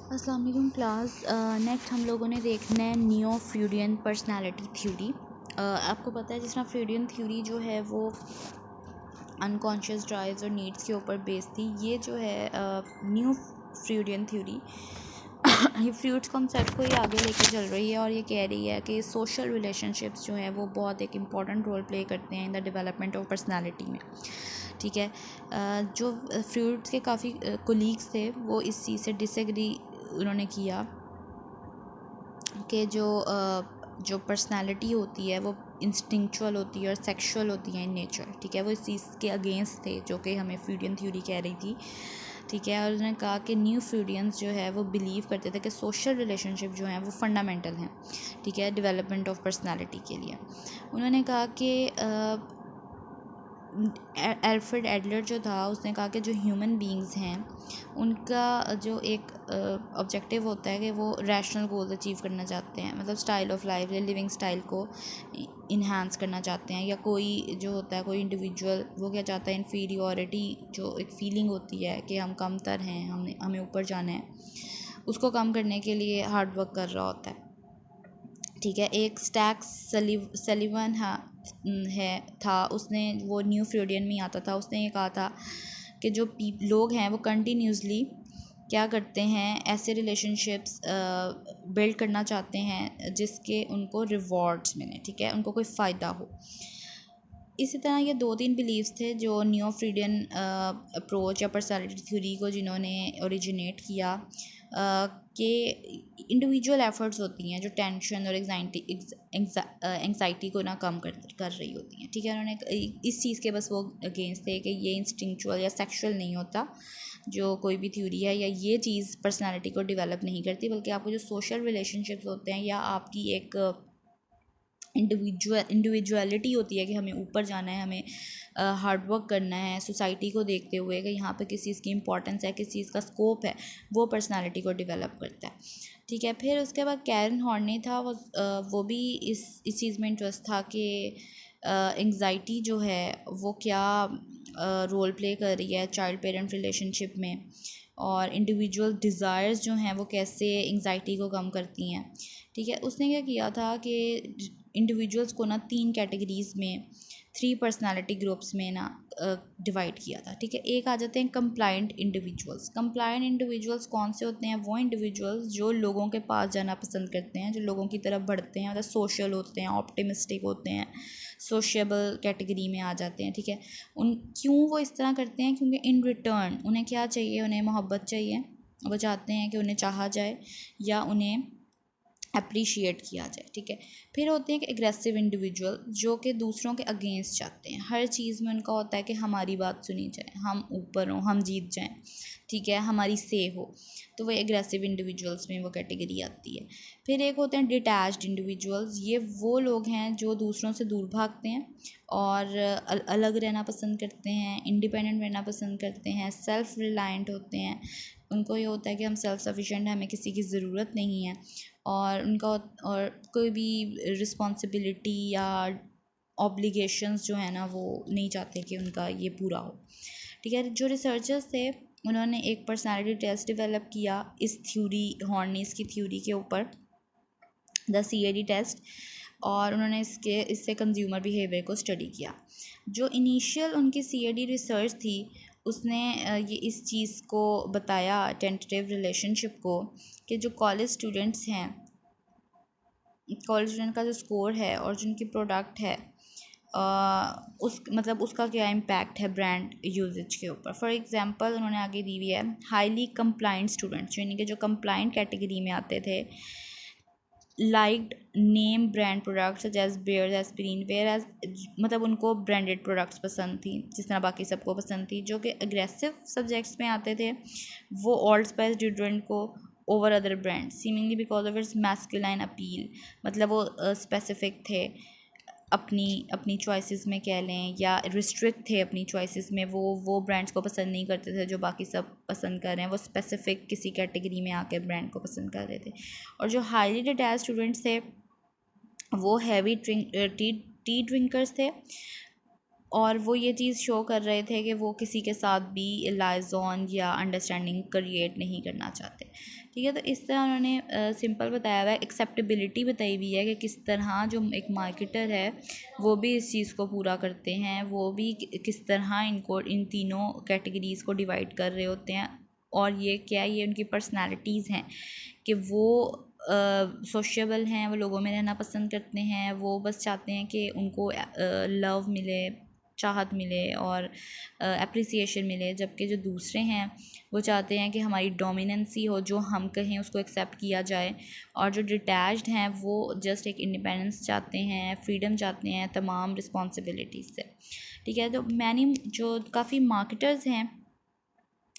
अस्सलाम वालेकुम class. Next हम लोगों ने देखना है नियो फ्रूडियन पर्सनालिटी थ्योरी। आपको पता है जिस तरह फ्रूडियन थ्योरी जो है वो अनकॉन्शियस ड्राइव्स और नीड्स के ऊपर बेस्ड थी। ये जो है न्यू फ्रूडियन थ्योरी ये फ्रूट्स कॉन्सेप्ट को ही आगे लेके चल रही है और ये कह रही है कि सोशल रिलेशनशिप्स जो है वो बहुत एक इम्पॉर्टेंट रोल प्ले करते हैं in the development of personality में। ठीक है। जो फ्रूट्स के काफ़ी कोलीग्स थे वो इस चीज़ से डिसएग्री उन्होंने किया कि जो पर्सनालिटी होती है वो इंस्टिंक्चुअल होती है और सेक्सुअल होती है इन नेचर। ठीक है, वो इस चीज़ के अगेंस्ट थे जो कि हमें फ्रूडियन थ्योरी कह रही थी। ठीक है, और उन्होंने कहा कि न्यू फ्रूडियंस जो है वो बिलीव करते थे कि सोशल रिलेशनशिप जो हैं वो फंडामेंटल हैं। ठीक है, डेवलपमेंट ऑफ पर्सनालिटी के लिए उन्होंने कहा कि एल्फ्रेड एडलर जो था उसने कहा कि जो ह्यूमन बींग्स हैं उनका जो एक ऑब्जेक्टिव होता है कि वो रैशनल गोल्स अचीव करना चाहते हैं, मतलब स्टाइल ऑफ लाइफ या लिविंग स्टाइल को इन्हांस करना चाहते हैं। या कोई जो होता है कोई इंडिविजुअल वो क्या चाहता है, इन्फीरियॉरिटी जो एक फीलिंग होती है कि हम कमतर हैं, हमें ऊपर जाना है, उसको कम करने के लिए हार्ड वर्क कर रहा होता है। ठीक है, एक स्टैक्स सलीवन था, उसने वो न्यू फ्रूडियन में आता था। उसने ये कहा था कि जो लोग हैं वो कंटिन्यूसली क्या करते हैं, ऐसे रिलेशनशिप्स बिल्ड करना चाहते हैं जिसके उनको रिवॉर्ड्स मिले। ठीक है, उनको कोई फ़ायदा हो। इसी तरह ये 2-3 बिलीव्स थे जो नियो फ्रीडियन अप्रोच या पर्सनालिटी थ्योरी को जिन्होंने ओरिजिनेट किया कि इंडिविजुअल एफर्ट्स होती हैं जो टेंशन और एंग्जाइटी को ना कम कर रही होती हैं। ठीक है, उन्होंने इस चीज़ के बस वो अगेंस्ट थे कि ये इंस्टिंक्चुअल या सेक्सुअल नहीं होता जो कोई भी थ्योरी है, या ये चीज़ पर्सनालिटी को डेवलप नहीं करती, बल्कि आपको जो सोशल रिलेशनशिप्स होते हैं या आपकी एक इंडिविजुअलिटी होती है कि हमें ऊपर जाना है, हमें हार्ड वर्क करना है सोसाइटी को देखते हुए कि यहाँ पे किस चीज़ की इंपॉर्टेंस है, किस चीज़ का स्कोप है, वो पर्सनालिटी को डेवलप करता है। ठीक है, फिर उसके बाद कैरन हॉर्नी था, वो भी इस चीज़ में इंटरेस्ट था कि एंग्जाइटी जो है वो क्या रोल प्ले कर रही है चाइल्ड पेरेंट रिलेशनशिप में, और इंडिविजुअल डिज़ायर्स जो हैं वो कैसे एंग्जाइटी को कम करती हैं। ठीक है, उसने क्या किया था कि इंडिविजुअल्स को ना 3 कैटेगरीज़ में 3 पर्सनालिटी ग्रुप्स में ना डिवाइड किया था। ठीक है, एक आ जाते हैं कंप्लाइंट इंडिविजुअल्स। कंप्लाइंट इंडिविजुअल्स कौन से होते हैं? वो इंडिविजुअल्स जो लोगों के पास जाना पसंद करते हैं, जो लोगों की तरफ बढ़ते हैं, मतलब सोशल होते हैं, ऑप्टिमिस्टिक होते हैं, सोशेबल कैटेगरी में आ जाते हैं। ठीक है, क्यों वो इस तरह करते हैं? क्योंकि इन रिटर्न उन्हें क्या चाहिए? उन्हें मोहब्बत चाहिए। वो चाहते हैं कि उन्हें चाहा जाए या उन्हें अप्रिशिएट किया जाए। ठीक है, फिर होते हैं कि एग्रेसिव इंडिविजुअल जो कि दूसरों के अगेंस्ट जाते हैं। हर चीज़ में उनका होता है कि हमारी बात सुनी जाए, हम ऊपर हों, हम जीत जाएं। ठीक है, हमारी से हो, तो वो एग्रेसिव इंडिविजुअल्स में वो कैटेगरी आती है। फिर एक होते हैं डिटैच्ड इंडिविजुअल्स। ये वो लोग हैं जो दूसरों से दूर भागते हैं और अलग रहना पसंद करते हैं, इंडिपेंडेंट रहना पसंद करते हैं, सेल्फ रिलायंट होते हैं। उनको ये होता है कि हम सेल्फ सफिशिएंट हैं, हमें किसी की ज़रूरत नहीं है, और उनका और कोई भी रिस्पॉन्सिबिलिटी या ऑब्लिगेशंस जो है ना वो नहीं चाहते कि उनका ये पूरा हो। ठीक है, जो रिसर्चर्स थे उन्होंने एक पर्सनालिटी टेस्ट डेवलप किया इस थ्योरी, हॉर्नीस की थ्योरी के ऊपर, द CAD टेस्ट, और उन्होंने इससे कंज्यूमर बिहेवियर को स्टडी किया। जो इनिशियल उनकी CAD रिसर्च थी उसने ये इस चीज़ को बताया, टेंटेटिव रिलेशनशिप को, कि जो कॉलेज स्टूडेंट्स हैं, कॉलेज स्टूडेंट का जो स्कोर है और जो उनकी प्रोडक्ट है उस मतलब उसका क्या इम्पैक्ट है ब्रांड यूजेज के ऊपर। फॉर एग्जांपल उन्होंने आगे दी हुई है हाईली कंप्लाइंट स्टूडेंट्स, यानी कि जो कंप्लाइंट कैटेगरी में आते थे, liked name brand products such as Bayer aspirin, where as मतलब उनको ब्रांडेड प्रोडक्ट्स पसंद थी जिस तरह बाकी सबको पसंद थी। जो कि अग्रेसिव सब्जेक्ट्स में आते थे वो ओल्ड स्पाइस डिओड्रेंट को over other brand seemingly because of its masculine appeal, मतलब वो स्पेसिफिक थे अपनी चॉइसेस में कह लें, या रिस्ट्रिक्ट थे अपनी चॉइसेस में, वो ब्रांड्स को पसंद नहीं करते थे जो बाकी सब पसंद कर रहे हैं, वो स्पेसिफिक किसी कैटेगरी में आकर ब्रांड को पसंद कर रहे थे। और जो हाईली डिटैच स्टूडेंट्स थे वो हैवी टी ड्रिंकर्स थे, और वो ये चीज़ शो कर रहे थे कि वो किसी के साथ भी लाइजॉन या अंडरस्टैंडिंग क्रिएट नहीं करना चाहते। ठीक है, तो इस तरह उन्होंने सिंपल बताया हुआ है। एक्सेप्टेबिलिटी बताई हुई है कि किस तरह जो एक मार्केटर है वो भी इस चीज़ को पूरा करते हैं, वो भी किस तरह इनको इन तीनों कैटेगरीज़ को डिवाइड कर रहे होते हैं। और ये क्या, ये उनकी पर्सनैलिटीज़ हैं कि वो सोशेबल हैं, वो लोगों में रहना पसंद करते हैं, वो बस चाहते हैं कि उनको लव मिले, चाहत मिले और अप्रिसिएशन मिले। जबकि जो दूसरे हैं वो चाहते हैं कि हमारी डोमिनेंसी हो, जो हम कहें उसको एक्सेप्ट किया जाए। और जो डिटैच्ड हैं वो जस्ट एक इंडिपेंडेंस चाहते हैं, फ्रीडम चाहते हैं तमाम रिस्पॉन्सिबिलिटीज़ से। ठीक है, तो मैंने जो काफ़ी मार्केटर्स हैं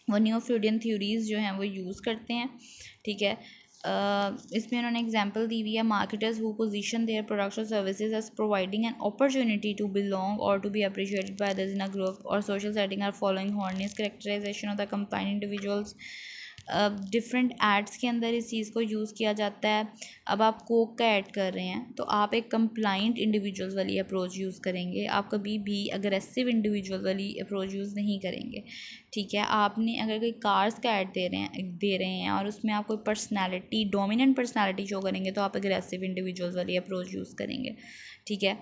वो न्यू फ्रूडियन थ्योरीज़ जो हैं वो यूज़ करते हैं। ठीक है, इसमें उन्होंने एग्जांपल दी हुई है। Marketers who position their products और services as providing an opportunity to belong or to be appreciated by others in a group or social setting are following Horney's characterisation of the combined individuals. Different ads के अंदर इस चीज़ को use किया जाता है। अब आप कोक का ऐड कर रहे हैं तो आप एक कंप्लाइंट इंडिविजुअल्स वाली अप्रोच यूज़ करेंगे, आप कभी भी अग्रेसिव इंडिविजुअल वाली अप्रोच यूज़ नहीं करेंगे। ठीक है, आपने अगर कोई कार्स का ऐड दे रहे हैं और उसमें आप कोई पर्सनैलिटी, डोमिनेंट पर्सनैलिटी शो करेंगे तो आप अग्रेसिव इंडिविजुअल्स वाली अप्रोच यूज़ करेंगे। ठीक है,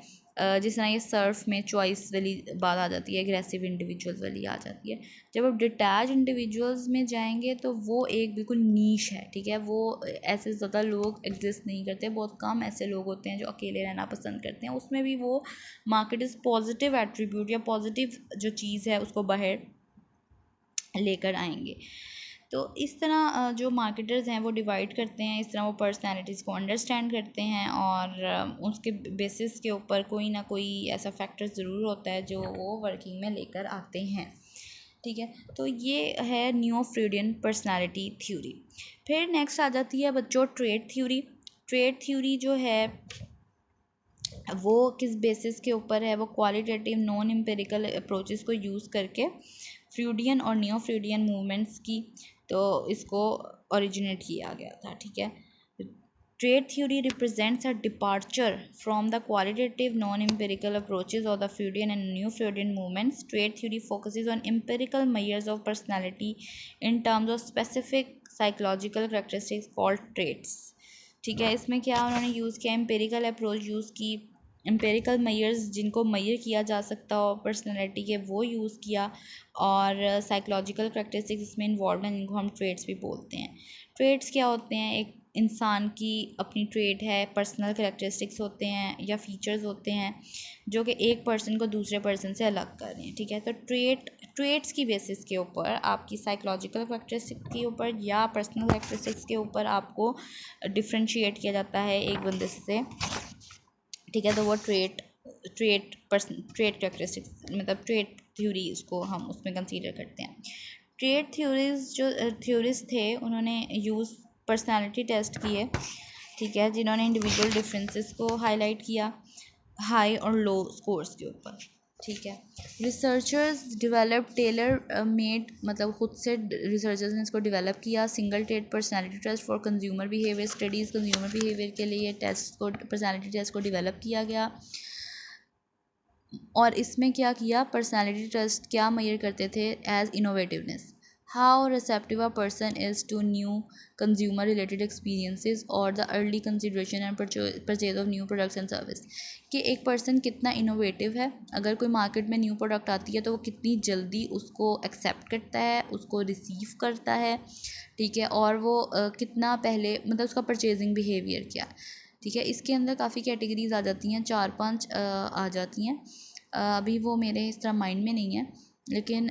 जिस तरह ये सर्फ में चॉइस वाली बात आ जाती है, एग्रेसिव इंडिविजुअल्स वाली आ जाती है। जब आप डिटैच इंडिविजुअल्स में जाएंगे तो वो एक बिल्कुल नीश है। ठीक है, वो ऐसे ज़्यादा लोग एग्जिस्ट नहीं करते, बहुत कम ऐसे लोग होते हैं जो अकेले रहना पसंद करते हैं। उसमें भी वो मार्केट इज़ पॉजिटिव एट्रीब्यूट या पॉजिटिव जो चीज़ है उसको बाहर लेकर आएंगे। तो इस तरह जो मार्केटर्स हैं वो डिवाइड करते हैं, इस तरह वो पर्सनैलिटीज़ को अंडरस्टैंड करते हैं और उसके बेसिस के ऊपर कोई ना कोई ऐसा फैक्टर ज़रूर होता है जो वो वर्किंग में लेकर आते हैं। ठीक है, तो ये है न्यू फ्रूडियन पर्सनैलिटी थ्योरी। फिर नेक्स्ट आ जाती है बच्चों ट्रेट थ्योरी। ट्रेट थ्योरी जो है वो किस बेसिस के ऊपर है, वो क्वालिटेटिव नॉन एम्पिरिकल अप्रोचेस को यूज़ करके फ्रूडियन और नियो फ्रूडियन मूवमेंट्स की तो इसको ओरिजिनेट किया गया था। ठीक है, trait theory represents a departure from the qualitative non empirical approaches of the Freudian and new Freudian movements. Trait theory focuses on empirical measures of personality in terms of specific psychological characteristics called traits. ठीक है, इसमें क्या उन्होंने use किया, empirical approach use की, empirical measures जिनको measure किया जा सकता हो पर्सनैलिटी के वो यूज़ किया, और साइकोलॉजिकल करेक्टरिस्टिक्स इसमें इन्वॉल्व हैं जिनको हम ट्रेड्स भी बोलते हैं। ट्रेड्स क्या होते हैं, एक इंसान की अपनी ट्रेड है, पर्सनल करेक्टरिस्टिक्स होते हैं या फीचर्स होते हैं जो कि एक पर्सन को दूसरे पर्सन से अलग कर रहे हैं। ठीक है, तो ट्रेड्स की बेसिस के ऊपर आपकी साइकोलॉजिकल करेक्टरिस्टिक्स के ऊपर या पर्सनल करेक्टरिस्टिक्स के ऊपर आपको डिफ्रेंशिएट किया जाता है एक बंदे से। ठीक है, तो वो ट्रेट करेक्टरिस्टिक्स मतलब ट्रेट थ्योरीज को हम उसमें कंसीडर करते हैं। ट्रेट थ्योरीज जो थ्योरीज थे उन्होंने यूज़ पर्सनालिटी टेस्ट किए। ठीक है, जिन्होंने इंडिविजुअल डिफरेंसेस को हाईलाइट किया हाई और लो स्कोर्स के ऊपर। ठीक है, रिसर्चर्स डेवलप टेलर मेड मतलब खुद से रिसर्चर्स ने इसको डेवलप किया single trait personality test for consumer behaviour studies. Consumer behaviour के लिए टेस्ट को, पर्सनालिटी टेस्ट को डेवलप किया गया। और इसमें क्या किया, पर्सनालिटी टेस्ट क्या मेजर करते थे, as innovativeness, how receptive a person is to new consumer related experiences और the early consideration and purchase of new products and service. कि एक पर्सन कितना इनोवेटिव है, अगर कोई मार्केट में न्यू प्रोडक्ट आती है तो वो कितनी जल्दी उसको एक्सेप्ट करता है, उसको रिसीव करता है। ठीक है, और वो कितना पहले मतलब उसका परचेजिंग बिहेवियर क्या है। ठीक है, इसके अंदर काफ़ी कैटेगरीज आ जाती हैं, 4-5 आ जाती हैं। अभी वो मेरे इस तरह माइंड में नहीं है, लेकिन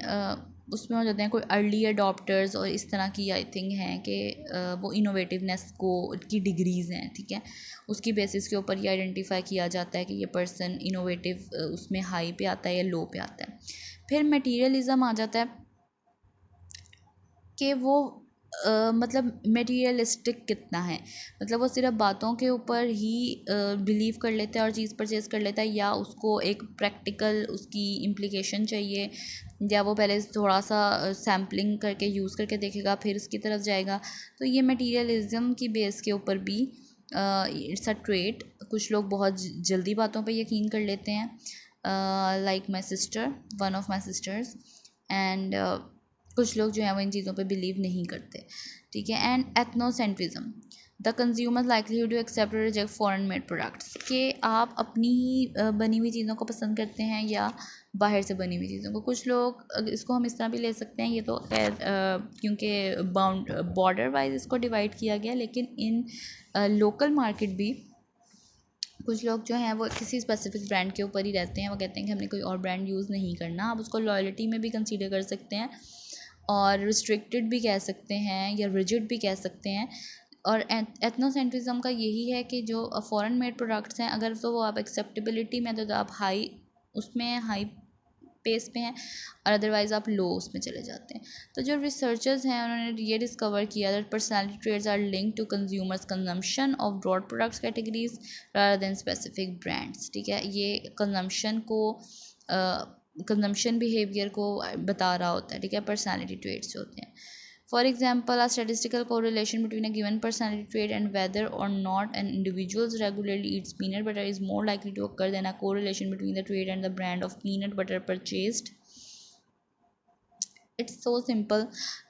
उसमें हो जाते हैं कोई अर्ली अडॉप्टर्स और इस तरह की आई थिंक हैं कि वो इनोवेटिवनेस को की डिग्रीज़ हैं। ठीक है, उसकी बेसिस के ऊपर ये आइडेंटिफाई किया जाता है कि ये पर्सन इनोवेटिव उसमें हाई पे आता है या लो पे आता है। फिर मटीरियलिज़म आ जाता है कि वो मतलब मटीरियलिस्टिक कितना है, मतलब वो सिर्फ बातों के ऊपर ही बिलीव कर लेता है और चीज़ परचेज़ कर लेता है, या उसको एक प्रैक्टिकल उसकी इम्प्लीकेशन चाहिए, या वो पहले थोड़ा सा सैम्पलिंग करके यूज़ करके देखेगा फिर उसकी तरफ जाएगा। तो ये मटीरियलिज़म की बेस के ऊपर भी इट्स अ ट्रेट। कुछ लोग बहुत जल्दी बातों पे यकीन कर लेते हैं, like my sister, one of my sisters, and कुछ लोग जो हैं वो इन चीज़ों पे बिलीव नहीं करते, ठीक है। And ethnocentrism, the consumer likely to accept और रिजेक्ट फॉरेन मेड प्रोडक्ट्स, कि आप अपनी ही बनी हुई चीज़ों को पसंद करते हैं या बाहर से बनी हुई चीज़ों को। कुछ लोग, इसको हम इस तरह भी ले सकते हैं, ये तो खैर क्योंकि बॉर्डर वाइज इसको डिवाइड किया गया, लेकिन इन लोकल मार्केट भी कुछ लोग जो हैं वो किसी स्पेसिफिक ब्रांड के ऊपर ही रहते हैं। वो कहते हैं कि हमने कोई और ब्रांड यूज़ नहीं करना। आप उसको लॉयल्टी में भी कंसीडर कर सकते हैं और रिस्ट्रिक्टेड भी कह सकते हैं या रिजिड भी कह सकते हैं। और एथनोसेंट्रिज्म का यही है कि जो फॉरेन मेड प्रोडक्ट्स हैं, अगर तो वो आप एक्सेप्टेबिलिटी में तो आप हाई पेस पे हैं, और अदरवाइज़ आप लो उसमें चले जाते हैं। तो जो रिसर्चर्स हैं उन्होंने ये डिस्कवर किया that personality traits are link to consumers consumption of broad products categories rather than specific brands, ठीक है। ये कंजम्पशन बिहेवियर को बता रहा होता है, ठीक है, पर्सनैलिटी ट्रेट्स होते हैं। For example, a statistical correlation between a given personality trait and whether or not an individual regularly eats peanut butter is more likely to occur than a correlation between the trait and the brand of peanut butter purchased. It's so simple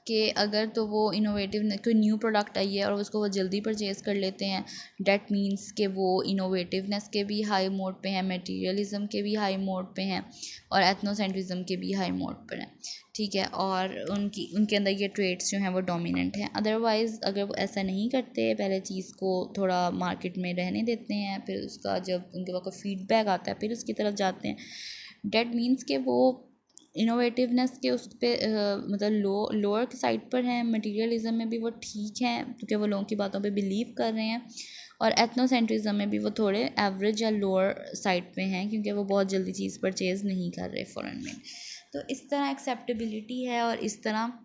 कि अगर तो वो innovative कोई new product I है और उसको वो जल्दी परचेज़ कर लेते हैं, डैट मीन्स कि वो इनोवेटिवनेस के भी हाई मोड पे हैं, मटेरियलिज्म के भी हाई मोड पे हैं, और एथनोसेंट्रिज्म के भी हाई मोड पर हैं, ठीक है। और उनके अंदर ये ट्रेड्स जो हैं वो डोमिनेंट हैं। अदरवाइज़ अगर वो ऐसा नहीं करते, पहले चीज़ को थोड़ा मार्केट में रहने देते हैं, फिर उसका जब उनके पास फीडबैक आता है फिर उसकी तरफ जाते हैं, डैट मीन्स कि वो इनोवेटिवनेस के उस पर मतलब लोअर साइड पर हैं। मटेरियलिज्म में भी वो ठीक हैं क्योंकि वो लोगों की बातों पे बिलीव कर रहे हैं, और एथनोसेंट्रिज्म में भी वो थोड़े एवरेज या लोअर साइड पे हैं क्योंकि वो बहुत जल्दी चीज़ परचेज़ नहीं कर रहे फ़ौरन में। तो इस तरह एक्सेप्टेबिलिटी है और इस तरह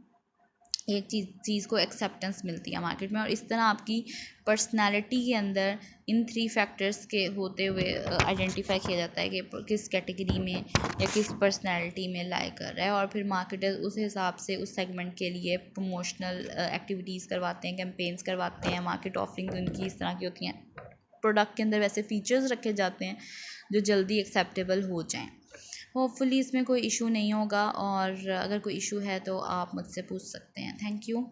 एक चीज़ को एक्सेप्टेंस मिलती है मार्केट में, और इस तरह आपकी पर्सनालिटी के अंदर इन 3 फैक्टर्स के होते हुए आइडेंटिफाई किया जाता है कि किस कैटेगरी में या किस पर्सनालिटी में लाई कर रहा है, और फिर मार्केटर्स उस हिसाब से उस सेगमेंट के लिए प्रमोशनल एक्टिविटीज़ करवाते हैं, कैंपेन्स करवाते हैं, मार्केट ऑफरिंग उनकी इस तरह की होती हैं। प्रोडक्ट के अंदर वैसे फ़ीचर्स रखे जाते हैं जो जल्दी एक्सेप्टेबल हो जाएँ। होपफुली इसमें कोई इशू नहीं होगा, और अगर कोई इशू है तो आप मुझसे पूछ सकते हैं। Thank you.